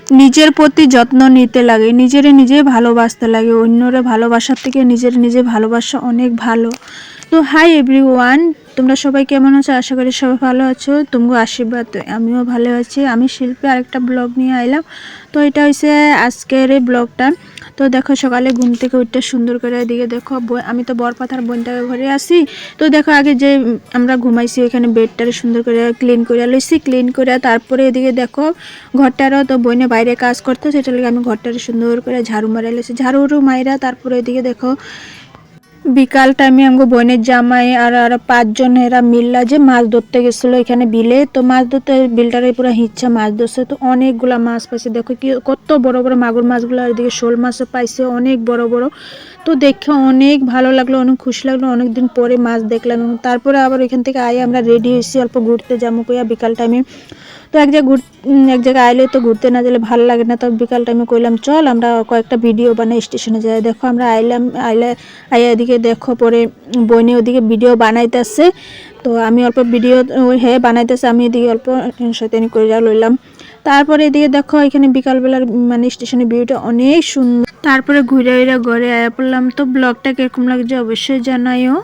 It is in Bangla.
নিজের প্রতি যত্ন নিতে লাগে, নিজে ভালোবাসতে লাগে। অন্যরা ভালোবাসার থেকে নিজে ভালোবাসা অনেক ভালো। তো হাই এভরিওয়ান, তোমরা সবাই কেমন আছো? আশা করি সবাই ভালো আছো। তোমরা আশীর্বাদ আমিও ভালো আছি। আমি শিল্পী আরেকটা ব্লগ নিয়ে আইলাম। তো এটা হচ্ছে আজকের এই ব্লগটা। তো দেখো সকালে ঘুম থেকে উঠতে সুন্দর করে এদিকে দেখো আমি তো বরপাথার বোনটাকে ঘরে আসি। তো দেখো আগে যে আমরা ঘুমাইছি ওইখানে বেডটারে সুন্দর করে ক্লিন করে লইছি, ক্লিন করে তারপরে এদিকে দেখো ঘরটারও তো বইনে বাইরে কাজ করতে, সেটা লাগে আমি ঘরটারে সুন্দর করে ঝাড়ু মারা লইছি। ঝাড়ু মাইরা তারপরে এদিকে দেখো বিকাল টাইমে আমাকে বোনের জামাই আর আরো 5 জন এরা মিললা যে মাছ ধরতে গেছিলো এখানে বিলে। তো মাছ ধরতে বিলটারে পুরো হিচ্ছা মাছ ধরছে। তো অনেকগুলা মাছ পাইছে, দেখো কি কত বড় বড় মাগুর মাছগুলো, আর এদিকে শোল মাছও পাইছে অনেক বড় বড়। তো দেখে অনেক ভালো লাগলো, অনেক খুশি লাগলো, অনেকদিন পরে মাছ দেখলাম। তারপরে আবার ওইখান থেকে আয়ে আমরা রেডি হয়েছি অল্প ঘুরতে যাবো কইয়া বিকাল টাইমে। তো এক জায়গায় আইলে তো ঘুরতে না গেলে ভালো লাগে না। তো বিকাল টাইমে কইলাম চল আমরা কয়েকটা ভিডিও বানাই স্টেশনে যাই। দেখো আমরা আইয়া এদিকে দেখো পরে বইনে ওদিকে ভিডিও বানাইতেছে। তো আমি অল্প ভিডিও বানাইতেছে, আমি এদিকে অল্প শয়তানি করে লইলাম। তারপরে এদিকে দেখো এখানে বিকালবেলার মানে স্টেশনের ভিউটা অনেক সুন্দর। তারপরে ঘুরে ঘরে আয়া পড়লাম। তো ব্লগটা কিরকম লাগছে অবশ্যই জানাইও।